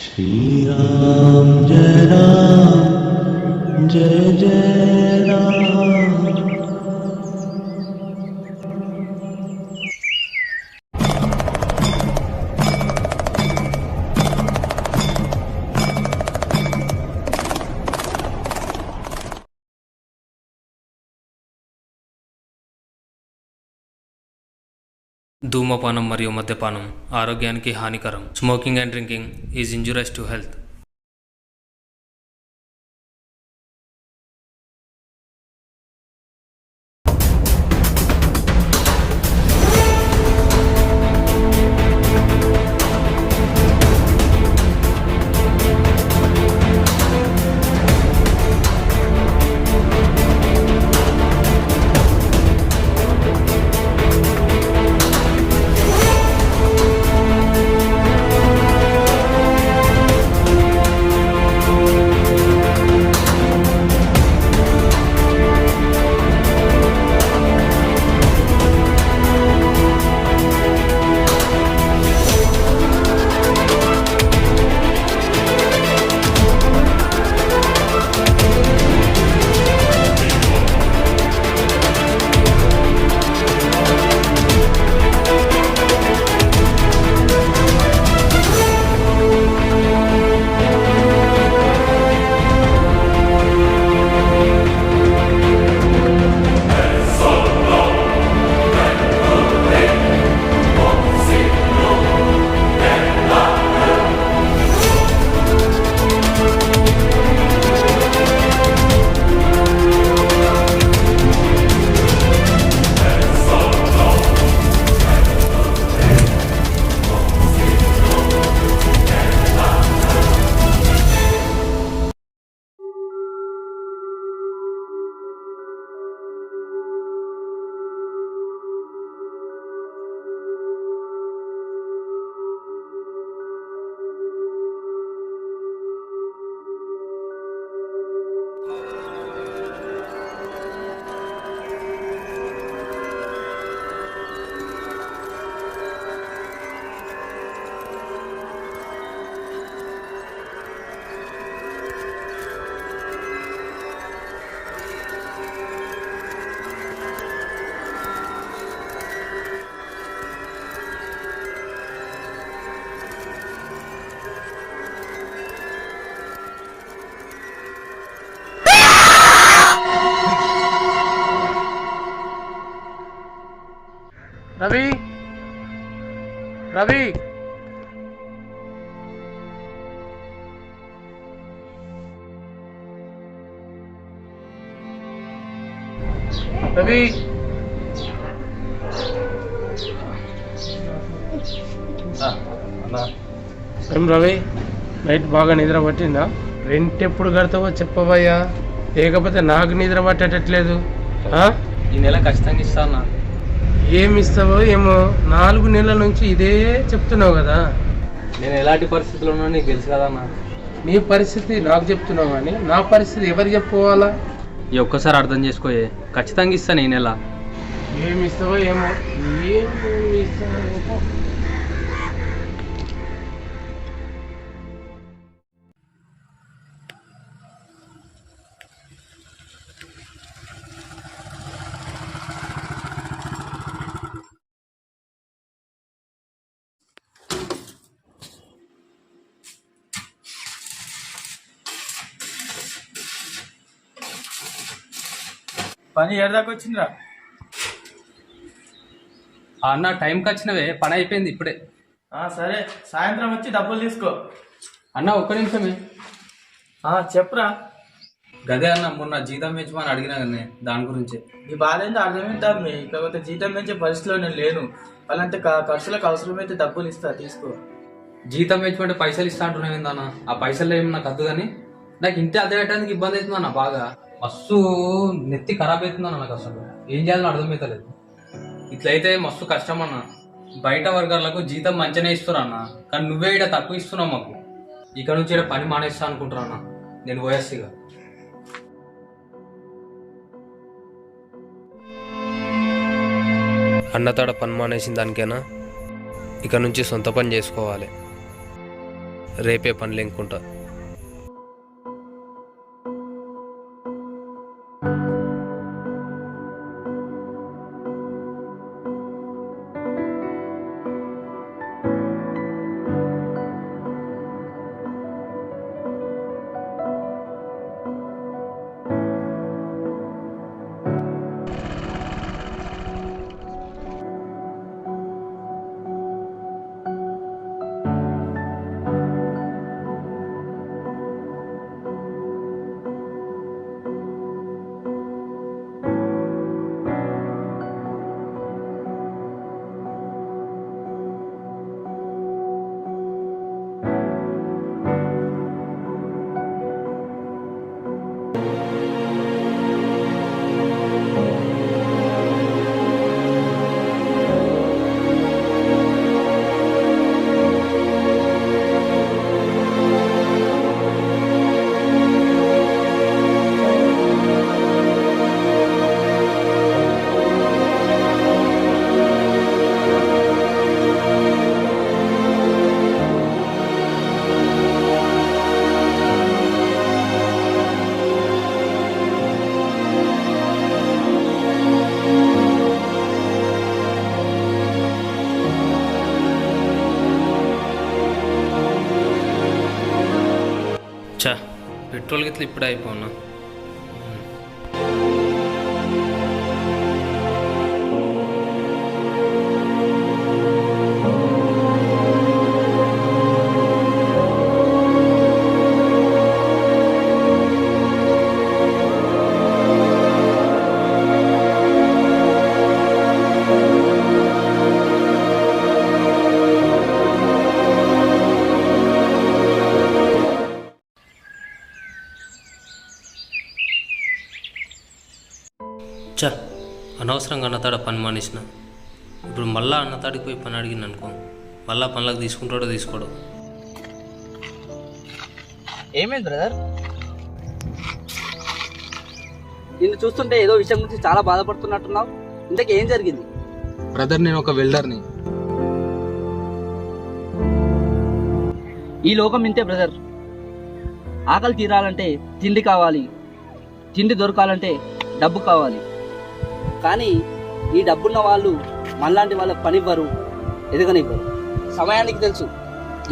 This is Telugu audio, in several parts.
श्री राम जय जय राम। ధూమపానం మరియు మద్యపానం ఆరోగ్యానికి హానికరం. Smoking and drinking is injurious to health. Ravi Ravi Ravi ఏం రవి నైట్ బాగా నిద్ర పట్టిందా? రెంట్ ఎప్పుడు కడతావో చెప్పవయ్యా, లేకపోతే నాకు నిద్ర పట్టేటట్లేదు. ఈ నెల ఖచ్చితంగా ఇస్తాను. ఏమి ఇస్తావో ఏమో, 4 నెలల నుంచి ఇదే చెప్తున్నావు కదా. నేను ఎలాంటి పరిస్థితుల్లో ఉన్నా నీకు తెలుసు కదన్నా. నీ పరిస్థితి నాకు చెప్తున్నావు కానీ నా పరిస్థితి ఎవరు చెప్పుకోవాలా? ఈ ఒక్కసారి అర్థం చేసుకోయే, ఖచ్చితంగా ఇస్తాను ఈ నెల. ఏమి ఇస్తావో ఏమో, ఏమి ఇస్తావో ఏమో. పని ఏడాకి వచ్చిందిరా అన్న టైంకి వచ్చినవే, పని అయిపోయింది ఇప్పుడే. సరే, సాయంత్రం వచ్చి డబ్బులు తీసుకో. అన్న ఒక్క నిమిషమే. చెప్పురా. గదే అన్న, మొన్న జీతం పెంచమని అడిగినా కానీ దాని గురించి. ఈ బాధ ఏంటో అర్థమవుతాం, కాకపోతే జీతం పెంచే పరిస్థితిలో నేను లేను. వాళ్ళంటే ఖర్చులకు అవసరమైతే డబ్బులు ఇస్తా, తీసుకో. జీతం పెంచమంటే పైసలు ఇస్తా అంటున్నావు ఏందన్న? ఆ పైసలు ఏమి నాకు వద్దు కానీ నాకు ఇంటి అద్దె పెట్టడానికి ఇబ్బంది అవుతుంది అన్న. బాగా మస్తు నెత్తి ఖరాబ్ అవుతుందన్న నాకు. అసలు ఏం చేయాలని అర్థమవుతలేదు. ఇట్లయితే మస్తు కష్టం అన్న. బయట వర్గాలకు జీతం మంచిగానే ఇస్తున్నా అన్న, కానీ నువ్వే ఇక్కడ తక్కువ ఇస్తున్నావు మాకు. ఇక్కడ నుంచి ఇక్కడ పని మానేస్తా అనుకుంటున్నా అన్న నేను పోయేస్తా. అన్నతాడ పని మానేసిన దానికైనా ఇక నుంచి సొంత పని చేసుకోవాలి. రేపే పనులు ఎంకుంటా. చా పెట్రోల్ గిట్ల ఇప్పుడే అయిపోనా. చ అనవసరంగా అన్నతాడ పని మానేసిన. ఇప్పుడు మళ్ళా అన్నతాడికి పోయి పని అడిగింది అనుకో, మళ్ళా పనులకు తీసుకుంటాడో తీసుకోడో. ఏమైంది బ్రదర్? నిన్ను చూస్తుంటే ఏదో విషయం గురించి చాలా బాధపడుతున్నట్టున్నావు. ఇంతకీ ఏం జరిగింది? బ్రదర్, నేను ఒక వెల్డర్ని. ఈ లోకం ఇంతే బ్రదర్. ఆకలి తీరాలంటే తిండి కావాలి, తిండి దొరకాలంటే డబ్బు కావాలి. కానీ ఈ డబ్బున్న వాళ్ళు మనలాంటి వాళ్ళకి పనివ్వరు, ఎదగనివ్వరు. సమయానికి తెలుసు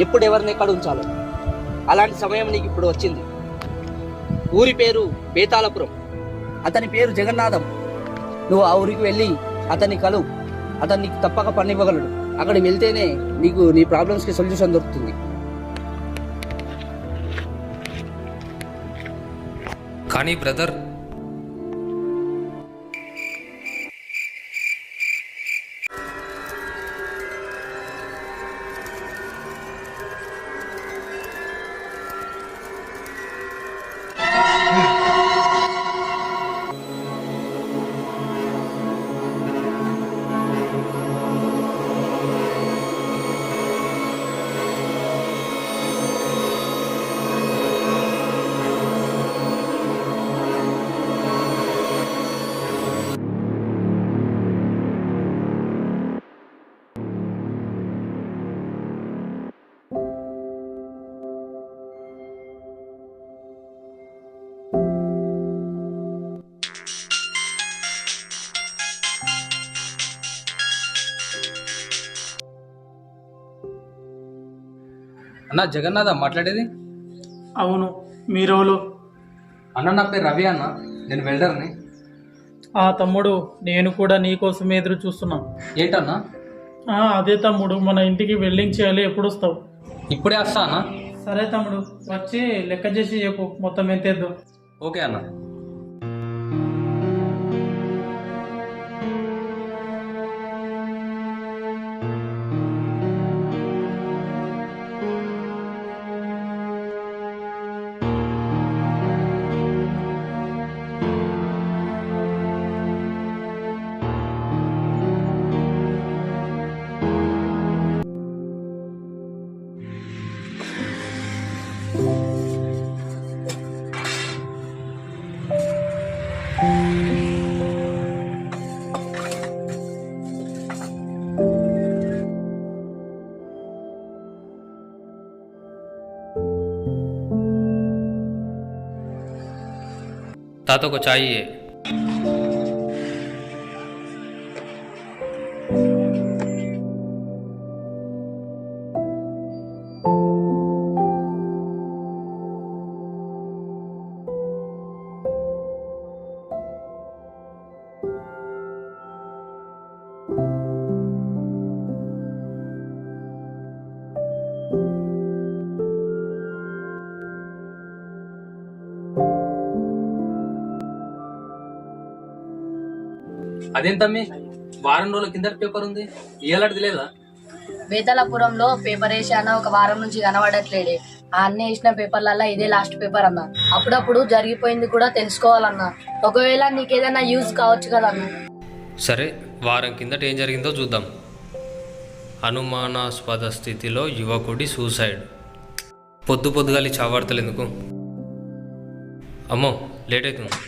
ఎప్పుడు ఎవరిని ఎక్కడ ఉంచాలో. అలాంటి సమయం నీకు ఇప్పుడు వచ్చింది. ఊరి పేరు బేతాళపురం, అతని పేరు జగన్నాథం. నువ్వు ఆ ఊరికి వెళ్ళి అతన్ని కలువు. అతను నీకు తప్పక పనివ్వగలడు. అక్కడికి వెళ్తేనే నీకు నీ ప్రాబ్లమ్స్కి సొల్యూషన్ దొరుకుతుంది. కానీ బ్రదర్, అన్న జగన్నాథ మాట్లాడేది? అవును, మీరోలు? అన్న నా పేరు రవి అన్న, నేను వెల్డర్ని. తమ్ముడు, నేను కూడా నీకోసమే ఎదురు చూస్తున్నా. ఏంటన్నా? అదే తమ్ముడు, మన ఇంటికి వెల్డింగ్ చేయాలి. ఎప్పుడు వస్తావు? ఇప్పుడే వస్తా అన్న. సరే తమ్ముడు, వచ్చి లెక్క చేసి చెప్పు మొత్తం ఎంతేద్దాం. ఓకే అన్న. తాత ఒక చాయ్ ఇయ్యే. అదేం తమ్మి, వారం రోజుల కింద పేపర్ ఉంది, ఇయ్యాలటిది లేదా? వేతలపురంలో పేపర్ వేసాన ఒక వారం నుంచి కనబడట్లేడే. ఆ అన్న వేసిన పేపర్లల్లా ఇదే లాస్ట్ పేపర్ అన్న. అప్పుడప్పుడు జరిగిపోయింది కూడా తెలుసుకోవాలన్నా. ఒకవేళ నీకేదైనా యూజ్ కావచ్చు కదన్నా. సరే, వారం కిందట ఏం జరిగిందో చూద్దాం. అనుమానాస్పద స్థితిలో యువకుడి సూసైడ్. పొద్దుగాలి చావార్తలు ఎందుకు? అమ్మో, లేట్ అవుతుంది.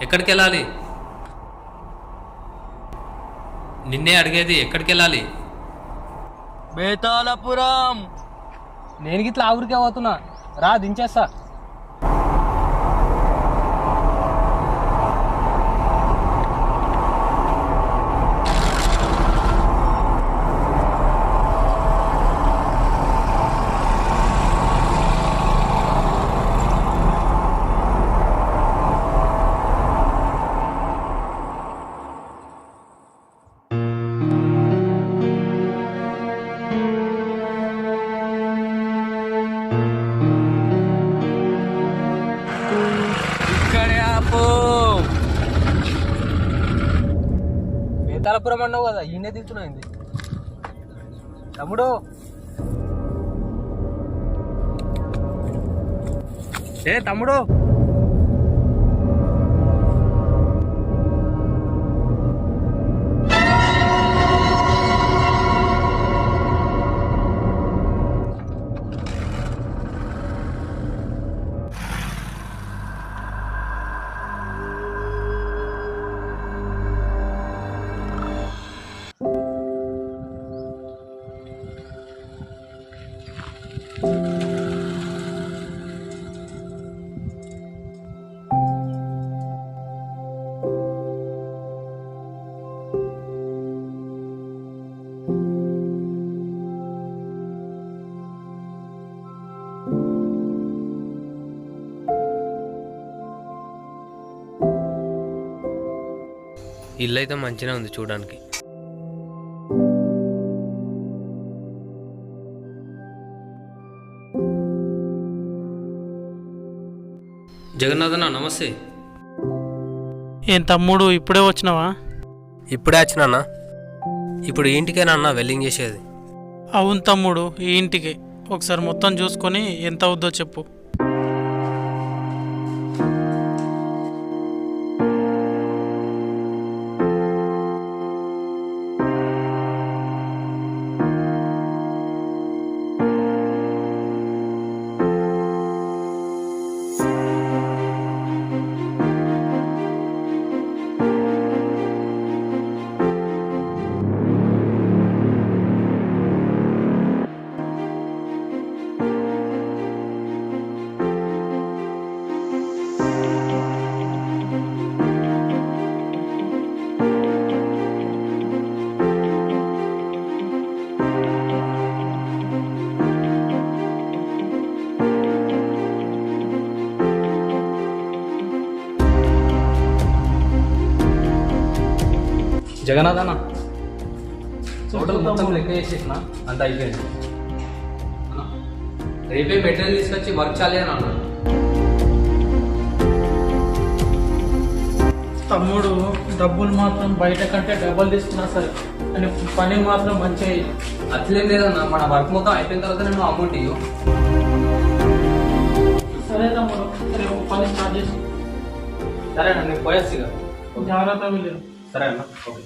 ఎక్కడికి వెళ్ళాలి? నిన్నే అడిగేది, ఎక్కడికి వెళ్ళాలి? బేతాళపురం. నేను గిట్లా ఆ ఊరికే పోతున్నా, రా దించేస్తా. వేతాళపురం అన్నావు కదా, ఈయనే దిగుతున్నాయింది. తమ్ముడు, ఏ తమ్ముడు, ఇల్లు అయితే మంచిగా ఉంది చూడడానికి. జగన్నాథన్న నమస్తే. ఏం తమ్ముడు, ఇప్పుడే వచ్చినావా? ఇప్పుడే వచ్చినా. ఇప్పుడు ఇంటికేనా అన్న వెల్లింగ్ చేసేది? అవును తమ్ముడు, ఈ ఇంటికి ఒకసారి మొత్తం చూసుకొని ఎంత అవుద్దో చెప్పు. జగన్నాథ్ అన్న, టోటల్ మొత్తం లెక్క చేసేసిన, అంత అయిపోయింది. రేపే మెటీరియల్ తీసుకొచ్చి వర్క్ చాలి అని అన్నా. తమ్ముడు డబ్బులు మాత్రం బయట కంటే డబ్బులు తీసుకున్నా సరే అని పని మాత్రం మంచిగా చెయ్యి. అట్లేం లేదన్నా, మన వర్క్ మొత్తం అయిపోయిన తర్వాత నేను అమౌంట్ ఇవ్వు. సరే తమ్ముడు, రేపు పని స్టార్ట్ చేసి సరే అన్న, నేను పోయొచ్చు ఇక. జాగ్రత్త వెళ్ళి. సరే అన్న, ఓకే.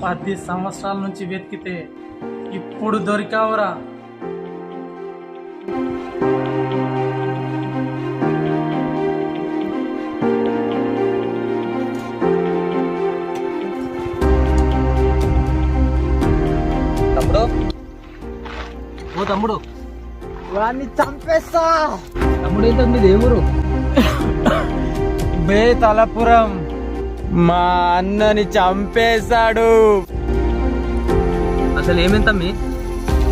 పది సంవత్సరాల నుంచి వెతికితే ఇప్పుడు దొరికావురా. తమ్ముడు, ఓ తమ్ముడు, వాడిని చంపేస్తా. తమ్ముడు ఏంటో మీది ఏ ఊరు? బే తలపురం. మా అన్నని చంపేశాడు. అసలు ఏమేం తమ్మి?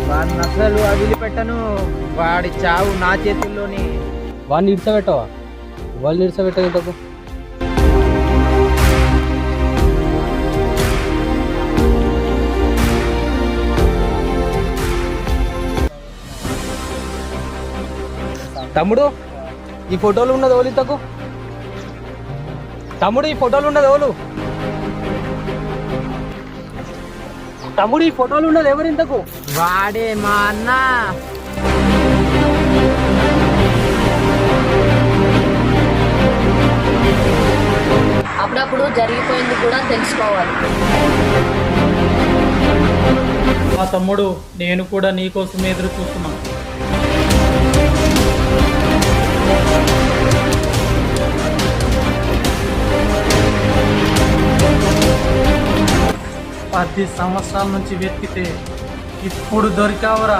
వాడిని అసలు వదిలిపెట్టను. వాడి చావు నా చేతుల్లోని. వాడిని ఇడ్చబెట్టవా? వాళ్ళని ఇడ్చబెట్టగటకు. తమ్ముడు, ఈ ఫోటోలు ఉన్నది ఓలు ఇంతకు? తమ్ముడు, ఈ ఫోటోలు ఉన్నది ఓలు? తమ్ముడు, ఈ ఫోటోలు ఉన్నది ఎవరు ఇంతకు? వాడే మా అన్న. అప్పుడప్పుడు జరిగిపోయింది కూడా తెలుసుకోవాలి. మా తమ్ముడు, నేను కూడా నీకోసం ఎదురు చూస్తున్నా. పది సంవత్సరాల నుంచి వెతికితే ఇప్పుడు దొరికావురా.